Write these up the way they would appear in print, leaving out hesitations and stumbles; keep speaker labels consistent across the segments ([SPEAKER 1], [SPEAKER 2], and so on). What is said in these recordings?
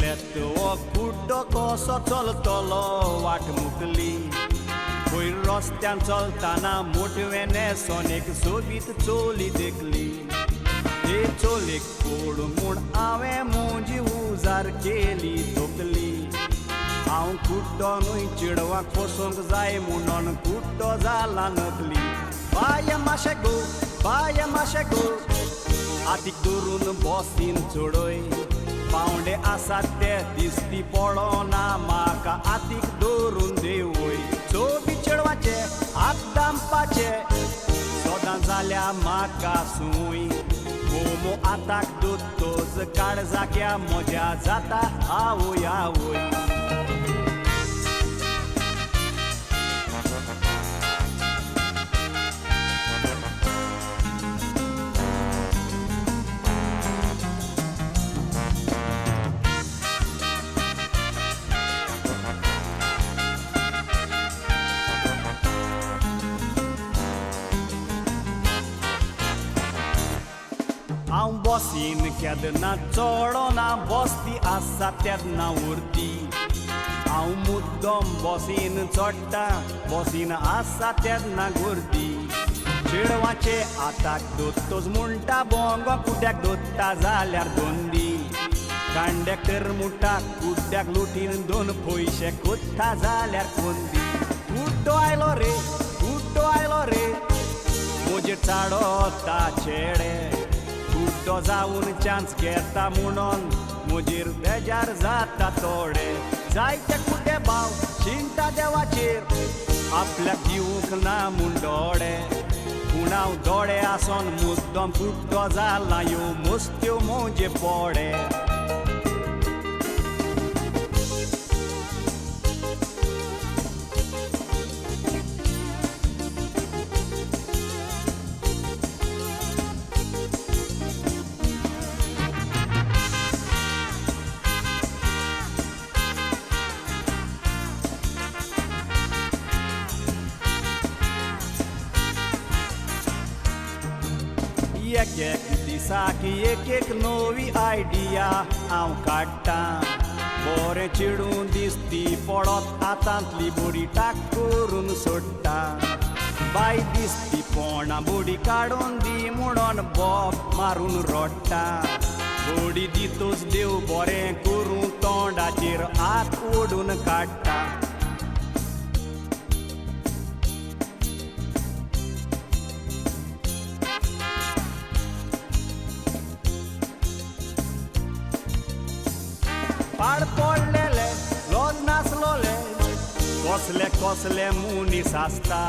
[SPEAKER 1] शेत हो कुड्डो कसो चलतलो वाट मुकली खंय रस्त्यान चलताना मोटवेने सोनेक सोबीत चोली देखली ते चोलेक कोड म्हूण हांवें मुजी उजार केली तोकली हांव कुड्डो न्हय चेडवाक फसोवंक जाय म्हणून कुड्डो जाला नकली बाय माशे गो आतीक धरून बसीन चडय पावंडे आसात ते दिसती पडोना म्हाका आतीक धरून देवय चोबी चेडवाचे हात दामपाचे सोदां जाल्या म्हाका सूय मोमो आताक दोतोज काळजाक्या मजा जाता आवय आवय हांव बसीन केदना चोडोना बसती आसा तेदना उरती हांव मुद्दम बसीन चडटा बसीन आसा तेदना गर्दी चेडवाचे आताक दोतोच म्हणटा बोंगो कुड्याक दोत्ता जाल्यार दोंदी कंडक्टर म्हणटा कुड्याक लुटीन दोन पयशे कोत्ता जाल्यार कोंदी कुड्डो आयलो रे म्हजे चाडोता चेडे कुड्डो जावन चान्स घेता म्हणून म्हजेर बेजार जाता थोडे जायते कुड्डे भाव चिंता देवाचेर आपल्याक दिवंक ना म्हूण दोडे पूण हांव दोडे आसोन मुद्दम कुड्डो जाला ह्यो मस्त्यो म्हजे पोडे एक दिसाक एक नवी आयडिया हांव काडटा बरें चिडून दिसती पडत हातांतली बडी टाक करून सोडटा बाय दिसती पोणा बडी काडून दी म्हणून बोब मारून रडटा बडी दितोच देव बरें करून तोंडाचेर हात ओडून काडटा पाड पडलेले लोज नासलोले कसले मुनीस आसता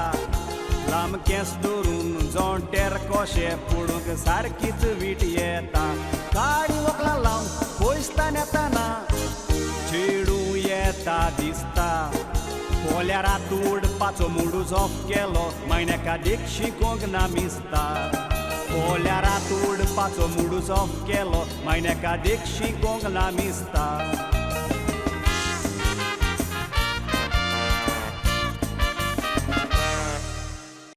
[SPEAKER 1] लांब केंस धरून जोंटेर कशे पडूंक सारकीच वीट येता काडी वकलां लावन पयसतान येताना चेडूं येता दिसता पोल्यार हात ओडपाचो मुडूच ऑफ केलो म्हयन्याक शिकोंक ना मिसता पोल्यार हात ओडपाचो मुडूच ऑफ केलो म्हयन्याक शिकोंक ना मिसता